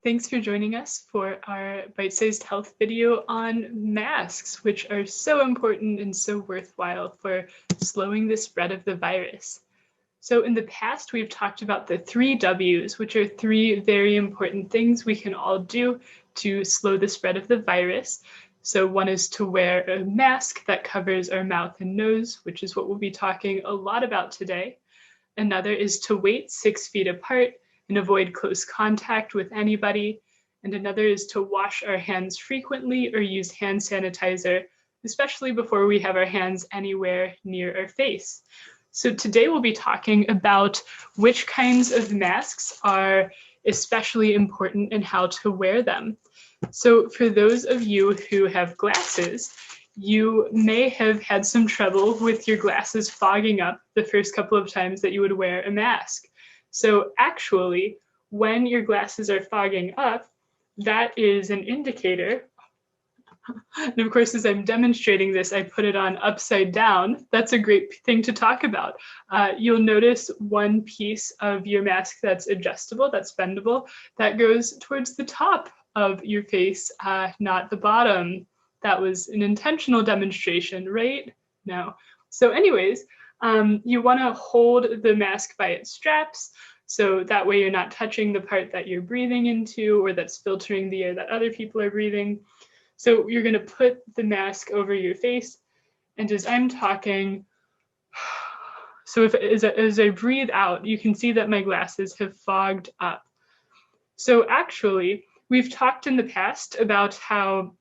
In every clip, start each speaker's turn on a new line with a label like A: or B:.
A: Thanks for joining us for our bite-sized health video on masks, which are so important and so worthwhile for slowing the spread of the virus. So in the past, we've talked about the 3 W's, which are 3 very important things we can all do to slow the spread of the virus. So one is to wear a mask that covers our mouth and nose, which is what we'll be talking a lot about today. Another is to wait 6 feet apart and avoid close contact with anybody. And another is to wash our hands frequently or use hand sanitizer, especially before we have our hands anywhere near our face. So today we'll be talking about which kinds of masks are especially important and how to wear them. So for those of you who have glasses, you may have had some trouble with your glasses fogging up the first couple of times that you would wear a mask. So actually, when your glasses are fogging up, that is an indicator. And of course, as I'm demonstrating this, I put it on upside down. That's a great thing to talk about. You'll notice one piece of your mask that's adjustable, that's bendable, that goes towards the top of your face, not the bottom. That was an intentional demonstration, right? No. So anyways, you want to hold the mask by its straps, so that way you're not touching the part that you're breathing into or that's filtering the air that other people are breathing. So you're going to put the mask over your face, and as I'm talking, so as I breathe out, you can see that my glasses have fogged up. So actually, we've talked in the past about how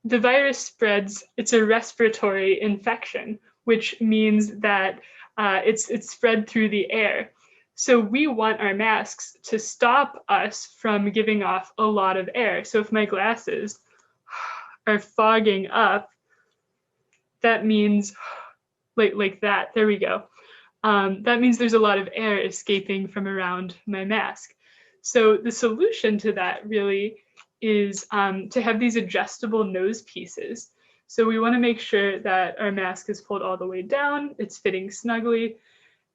A: the virus spreads. It's a respiratory infection, which means that it's spread through the air. So we want our masks to stop us from giving off a lot of air. So if my glasses are fogging up, that means like that, there we go. That means there's a lot of air escaping from around my mask. So the solution to that really is to have these adjustable nose pieces. So we want to make sure that our mask is pulled all the way down, it's fitting snugly,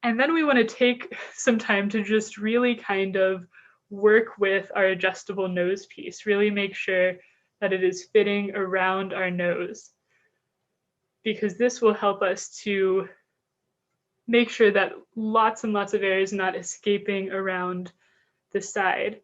A: and then we want to take some time to just really kind of work with our adjustable nose piece, really make sure that it is fitting around our nose, because this will help us to make sure that lots and lots of air is not escaping around the side.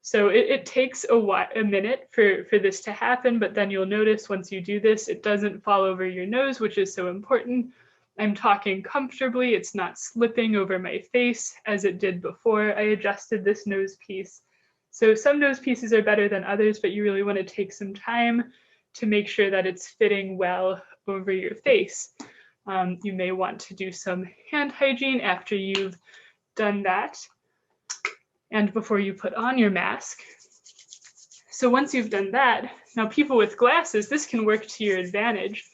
A: So it takes a minute for this to happen, but then you'll notice once you do this, it doesn't fall over your nose, which is so important. I'm talking comfortably, it's not slipping over my face as it did before I adjusted this nose piece. So some nose pieces are better than others, but you really want to take some time to make sure that it's fitting well over your face. You may want to do some hand hygiene after you've done that and before you put on your mask. So once you've done that, now people with glasses, this can work to your advantage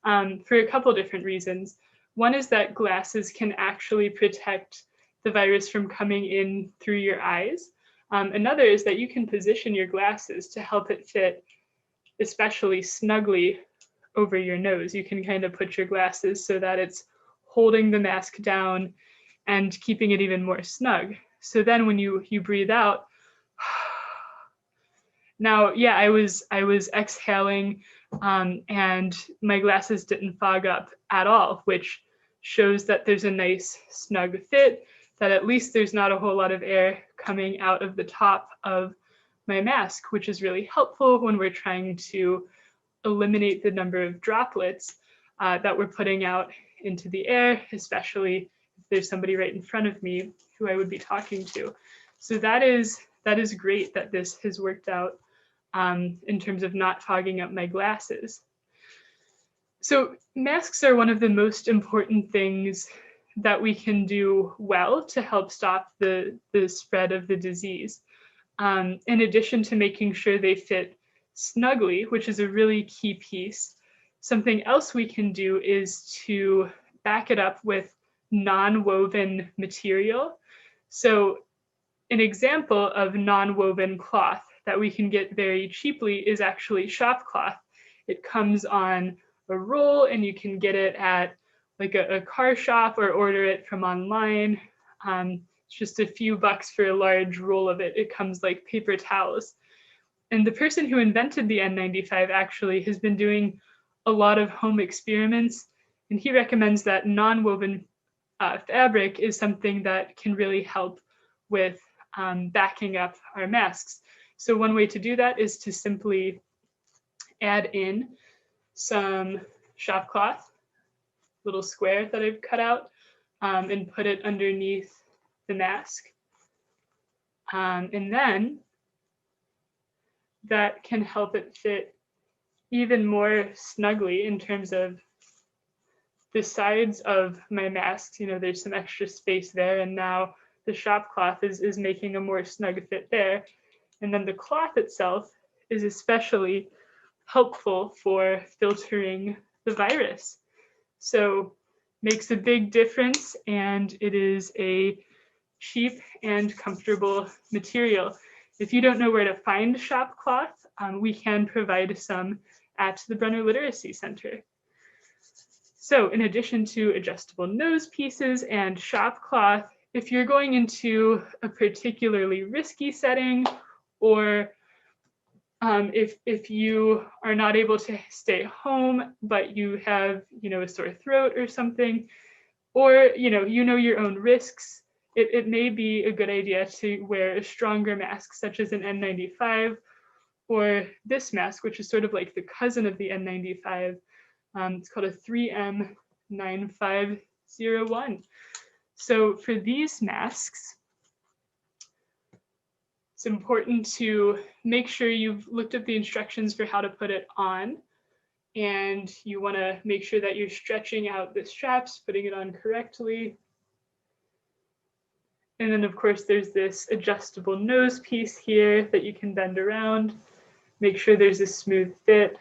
A: for a couple different reasons. One is that glasses can actually protect the virus from coming in through your eyes. Another is that you can position your glasses to help it fit especially snugly over your nose. You can kind of put your glasses so that it's holding the mask down and keeping it even more snug. So then when you breathe out, now, yeah, I was exhaling and my glasses didn't fog up at all, which shows that there's a nice snug fit, that at least there's not a whole lot of air coming out of the top of my mask, which is really helpful when we're trying to eliminate the number of droplets that we're putting out into the air, especially if there's somebody right in front of me who I would be talking to. So that is great that this has worked out in terms of not fogging up my glasses. So masks are one of the most important things that we can do well to help stop the spread of the disease. In addition to making sure they fit snugly, which is a really key piece, something else we can do is to back it up with non-woven material. So an example of non-woven cloth that we can get very cheaply is actually shop cloth. It comes on a roll and you can get it at like a car shop or order it from online. It's It's just a few bucks for a large roll of it. It comes like paper towels. And the person who invented the N95 actually has been doing a lot of home experiments, and he recommends that non-woven fabric is something that can really help with backing up our masks. So one way to do that is to simply add in some shop cloth, little square that I've cut out, and put it underneath the mask. And then that can help it fit even more snugly in terms of the sides of my masks. You know, there's some extra space there, and now the shop cloth is making a more snug fit there. And then the cloth itself is especially helpful for filtering the virus. So makes a big difference, and it is a cheap and comfortable material. If you don't know where to find shop cloth, we can provide some at the Brenner Literacy Center. So in addition to adjustable nose pieces and shop cloth, if you're going into a particularly risky setting, or if you are not able to stay home, but you have, a sore throat or something, or, you know your own risks, it may be a good idea to wear a stronger mask, such as an N95, or this mask, which is sort of like the cousin of the N95. It's called a 3M9501. So for these masks, it's important to make sure you've looked up the instructions for how to put it on, and you want to make sure that you're stretching out the straps, putting it on correctly. And then of course there's this adjustable nose piece here that you can bend around. Make sure there's a smooth fit.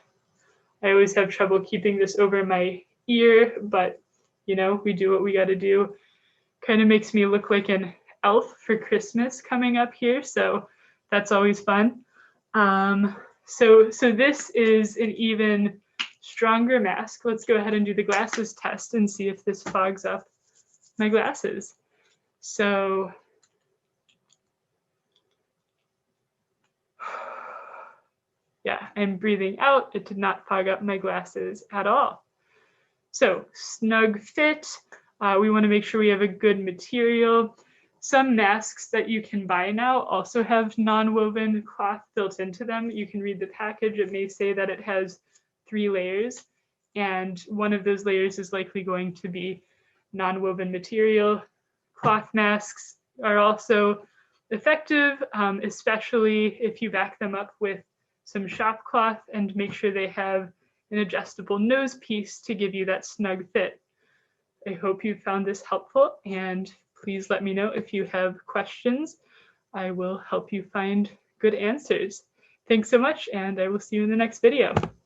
A: I always have trouble keeping this over my ear, but we do what we got to do. Kind of makes me look like an elf for Christmas coming up here, so that's always fun. So this is an even stronger mask. Let's go ahead and do the glasses test and see if this fogs up my glasses. So yeah, I'm breathing out. It did not fog up my glasses at all. So snug fit. We want to make sure we have a good material. Some masks that you can buy now also have non-woven cloth built into them. You can read the package. It may say that it has 3 layers, and one of those layers is likely going to be non-woven material. Cloth masks are also effective, especially if you back them up with some shop cloth and make sure they have an adjustable nose piece to give you that snug fit. I hope you found this helpful, and please let me know if you have questions. I will help you find good answers. Thanks so much, and I will see you in the next video.